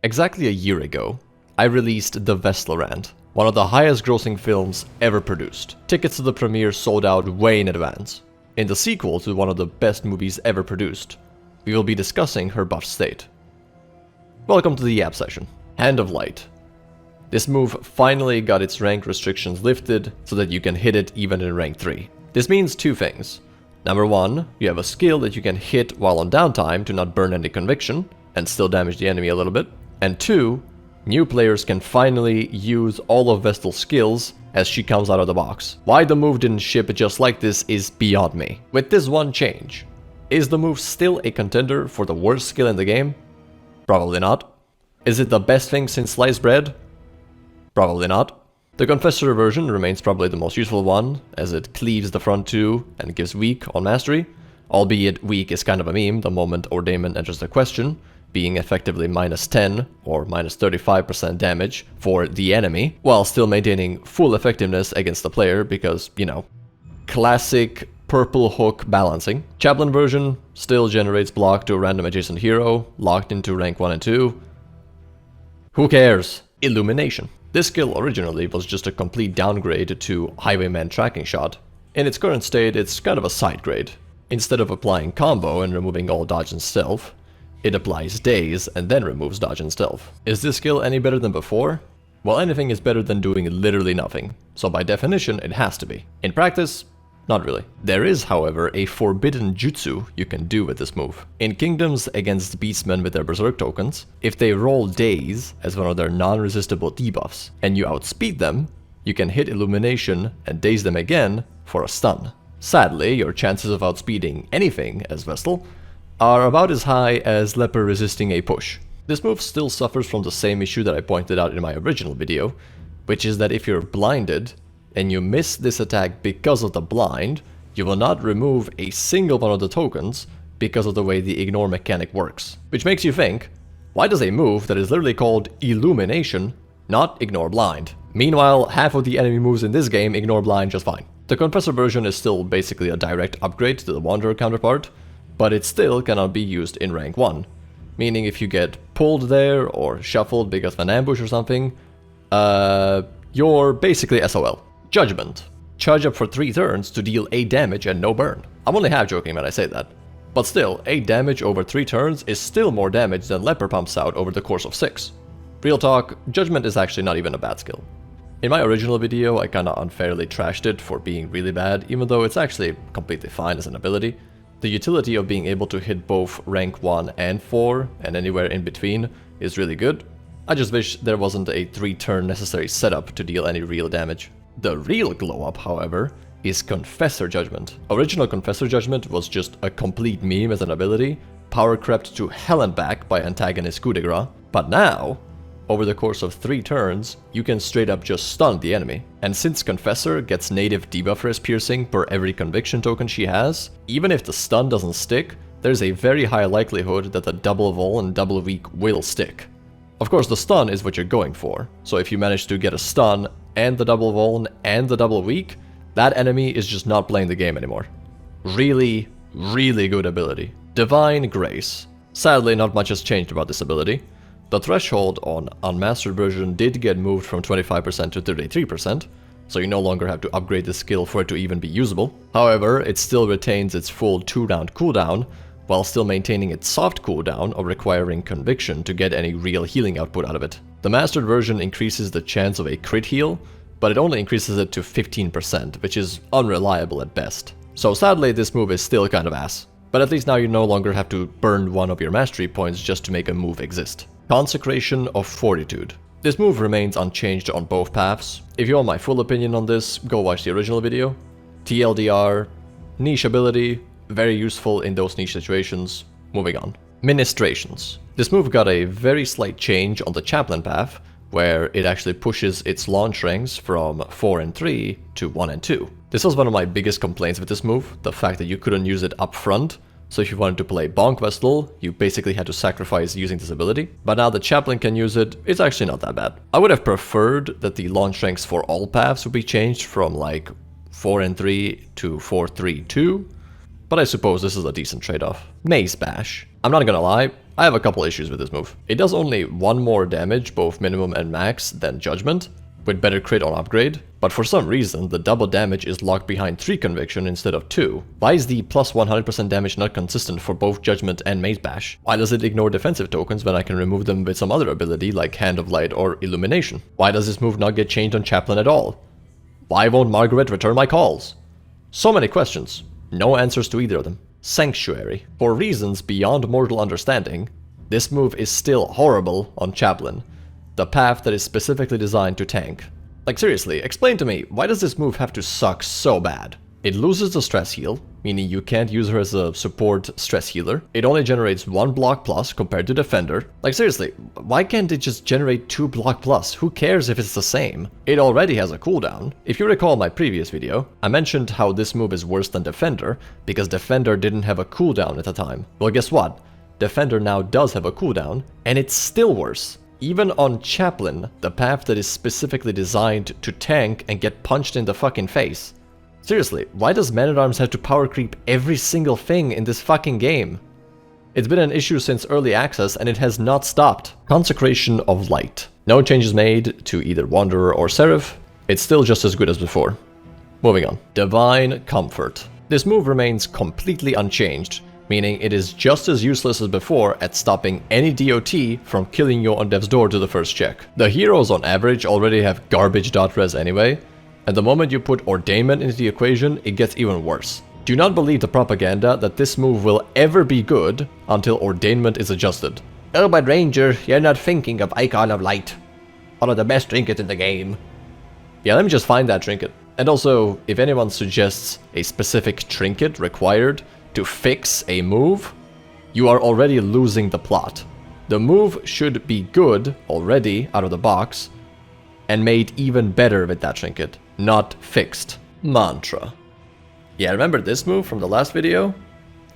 Exactly a year ago, I released the Vestal, one of the highest grossing films ever produced. Tickets to the premiere sold out way in advance. In the sequel to one of the best movies ever produced, we will be discussing her buff state. Welcome to the Yap session. Hand of Light. This move finally got its rank restrictions lifted so that you can hit it even in rank 3. This means two things. Number one, you have a skill that you can hit while on downtime to not burn any conviction and still damage the enemy a little bit. And two, new players can finally use all of Vestal's skills as she comes out of the box. Why the move didn't ship just like this is beyond me. With this one change, is the move still a contender for the worst skill in the game? Probably not. Is it the best thing since sliced bread? Probably not. The Confessor version remains probably the most useful one, as it cleaves the front two and gives weak on mastery, albeit weak is kind of a meme the moment Ordainment enters the question, being effectively minus 10 or minus 35% damage for the enemy, while still maintaining full effectiveness against the player because, you know, classic purple hook balancing. Chaplain version still generates block to a random adjacent hero, locked into rank 1 and 2. Who cares? Illumination. This skill originally was just a complete downgrade to Highwayman Tracking Shot. In its current state, it's kind of a side grade. Instead of applying combo and removing all dodge and stealth, it applies daze and then removes dodge and stealth. Is this skill any better than before? Well, anything is better than doing literally nothing, so by definition it has to be. In practice, not really. There is, however, a forbidden jutsu you can do with this move. In kingdoms against beastmen with their berserk tokens, if they roll daze as one of their non-resistible debuffs and you outspeed them, you can hit illumination and daze them again for a stun. Sadly, your chances of outspeeding anything as Vestal are about as high as Leper resisting a push. This move still suffers from the same issue that I pointed out in my original video, which is that if you're blinded and you miss this attack because of the blind, you will not remove a single one of the tokens because of the way the ignore mechanic works. Which makes you think, why does a move that is literally called Illumination not ignore blind? Meanwhile, half of the enemy moves in this game ignore blind just fine. The Confessor version is still basically a direct upgrade to the Wanderer counterpart, but it still cannot be used in rank 1. Meaning if you get pulled there or shuffled because of an ambush or something, you're basically SOL. Judgment. Charge up for 3 turns to deal 8 damage and no burn. I'm only half joking when I say that. But still, 8 damage over 3 turns is still more damage than Leper pumps out over the course of 6. Real talk, Judgment is actually not even a bad skill. In my original video, I kinda unfairly trashed it for being really bad, even though it's actually completely fine as an ability. The utility of being able to hit both rank 1 and 4, and anywhere in between, is really good. I just wish there wasn't a 3-turn necessary setup to deal any real damage. The real glow-up, however, is Confessor Judgment. Original Confessor Judgment was just a complete meme as an ability, power crept to hell and back by antagonist coup de grace, but now, over the course of 3 turns, you can straight up just stun the enemy. And since Confessor gets native debuff res piercing per every conviction token she has, even if the stun doesn't stick, there's a very high likelihood that the double vol and double weak will stick. Of course, the stun is what you're going for, so if you manage to get a stun and the double vol and the double weak, that enemy is just not playing the game anymore. Really, really good ability. Divine Grace. Sadly, not much has changed about this ability. The threshold on Unmastered version did get moved from 25% to 33%, so you no longer have to upgrade the skill for it to even be usable. However, it still retains its full 2-round cooldown, while still maintaining its soft cooldown of requiring conviction to get any real healing output out of it. The Mastered version increases the chance of a crit heal, but it only increases it to 15%, which is unreliable at best. So sadly, this move is still kind of ass. But at least now you no longer have to burn one of your mastery points just to make a move exist. Consecration of Fortitude. This move remains unchanged on both paths. If you want my full opinion on this, go watch the original video. TLDR, niche ability, very useful in those niche situations. Moving on. Ministrations. This move got a very slight change on the Chaplain path, where it actually pushes its launch ranks from 4 and 3 to 1 and 2. This was one of my biggest complaints with this move, the fact that you couldn't use it up front. So if you wanted to play Bonk Vestal, you basically had to sacrifice using this ability. But now the Chaplain can use it, it's actually not that bad. I would have preferred that the launch ranks for all paths would be changed from like 4 and 3 to 4, 3, 2. but I suppose this is a decent trade-off. Maze Bash. I'm not gonna lie, I have a couple issues with this move. It does only 1 more damage, both minimum and max, than Judgment, with better crit on upgrade, but for some reason the double damage is locked behind 3 conviction instead of 2. Why is the plus 100% damage not consistent for both Judgment and Maze Bash? Why does it ignore defensive tokens when I can remove them with some other ability like Hand of Light or Illumination? Why does this move not get changed on Chaplain at all? Why won't Margaret return my calls? So many questions, no answers to either of them. Sanctuary. For reasons beyond mortal understanding, this move is still horrible on Chaplain, the path that is specifically designed to tank. Like seriously, explain to me, why does this move have to suck so bad? It loses the stress heal, meaning you can't use her as a support stress healer. It only generates 1 block plus compared to Defender. Like seriously, why can't it just generate 2 block plus? Who cares if it's the same? It already has a cooldown. If you recall my previous video, I mentioned how this move is worse than Defender because Defender didn't have a cooldown at the time. Well, guess what? Defender now does have a cooldown, and it's still worse. Even on Chaplain, the path that is specifically designed to tank and get punched in the fucking face. Seriously, why does Man-at-Arms have to power creep every single thing in this fucking game? It's been an issue since early access and it has not stopped. Consecration of Light. No changes made to either Wanderer or Seraph. It's still just as good as before. Moving on. Divine Comfort. This move remains completely unchanged, meaning it is just as useless as before at stopping any DOT from killing you on death's door to the first check. The heroes on average already have garbage dot res anyway, and the moment you put Ordainment into the equation, it gets even worse. Do not believe the propaganda that this move will ever be good until Ordainment is adjusted. Oh, but Ranger, you're not thinking of Icon of Light. One of the best trinkets in the game. Yeah, let me just find that trinket. And also, if anyone suggests a specific trinket required to fix a move, you are already losing the plot. The move should be good already out of the box, and made even better with that trinket, not fixed. Mantra. Yeah, remember this move from the last video?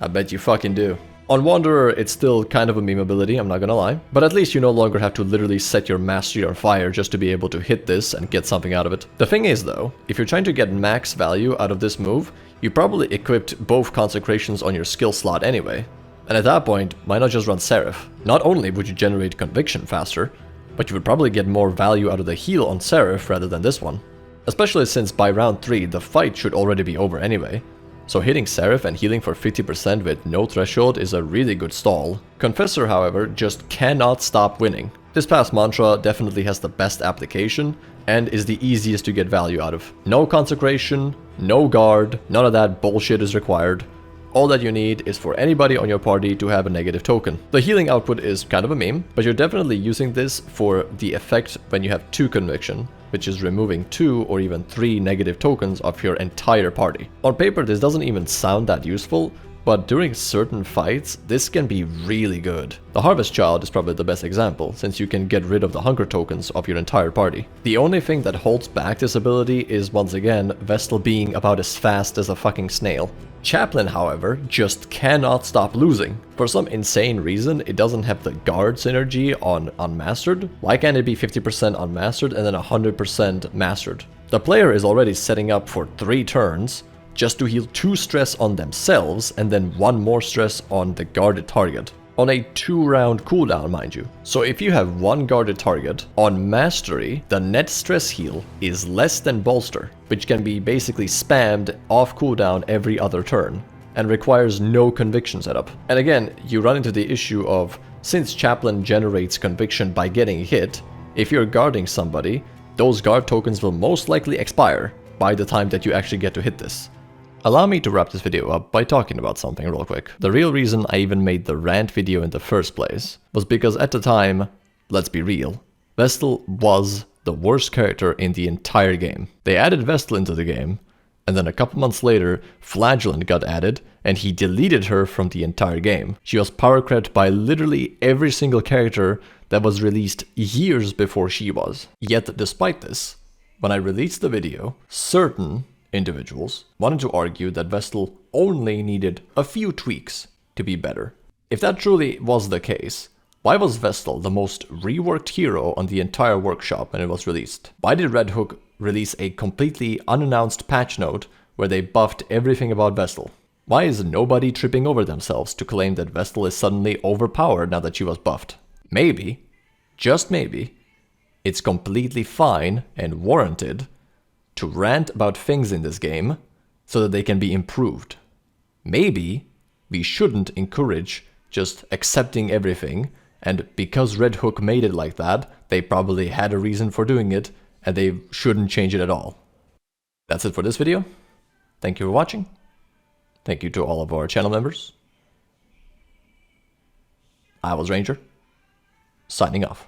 I bet you fucking do. On Wanderer, it's still kind of a meme ability, I'm not gonna lie, but at least you no longer have to literally set your mastery on fire just to be able to hit this and get something out of it. The thing is though, if you're trying to get max value out of this move, you probably equipped both consecrations on your skill slot anyway. And at that point, why not just run Seraph? Not only would you generate conviction faster, but you would probably get more value out of the heal on Seraph rather than this one. Especially since by round 3 the fight should already be over anyway. So hitting Seraph and healing for 50% with no threshold is a really good stall. Confessor, however, just cannot stop winning. This past mantra definitely has the best application and is the easiest to get value out of. No consecration, no guard, none of that bullshit is required. All that you need is for anybody on your party to have a negative token. The healing output is kind of a meme, but you're definitely using this for the effect when you have 2 conviction, which is removing 2 or even 3 negative tokens of your entire party. On paper this doesn't even sound that useful, but during certain fights this can be really good. The Harvest Child is probably the best example, since you can get rid of the hunger tokens of your entire party. The only thing that holds back this ability is once again Vestal being about as fast as a fucking snail. Chaplain, however, just cannot stop losing. For some insane reason, it doesn't have the guard synergy on Unmastered. Why can't it be 50% Unmastered and then 100% Mastered? The player is already setting up for 3 turns just to heal 2 stress on themselves and then 1 more stress on the guarded target. On a 2-round cooldown, mind you. So if you have 1 guarded target, on Mastery, the net stress heal is less than Bolster, which can be basically spammed off cooldown every other turn, and requires no conviction setup. And again, you run into the issue of, since Chaplain generates conviction by getting hit, if you're guarding somebody, those guard tokens will most likely expire by the time that you actually get to hit this. Allow me to wrap this video up by talking about something real quick. The real reason I even made the rant video in the first place was because at the time, let's be real, Vestal was the worst character in the entire game. They added Vestal into the game, and then a couple months later, Flagellant got added, and he deleted her from the entire game. She was power crept by literally every single character that was released years before she was. Yet despite this, when I released the video, certain individuals wanted to argue that Vestal only needed a few tweaks to be better. If that truly was the case, why was Vestal the most reworked hero on the entire workshop when it was released? Why did Red Hook release a completely unannounced patch note where they buffed everything about Vestal? Why is nobody tripping over themselves to claim that Vestal is suddenly overpowered now that she was buffed? Maybe, just maybe, it's completely fine and warranted to rant about things in this game so that they can be improved. Maybe we shouldn't encourage just accepting everything, and because Red Hook made it like that, they probably had a reason for doing it, and they shouldn't change it at all. That's it for this video. Thank you for watching. Thank you to all of our channel members. I was Ranger, signing off.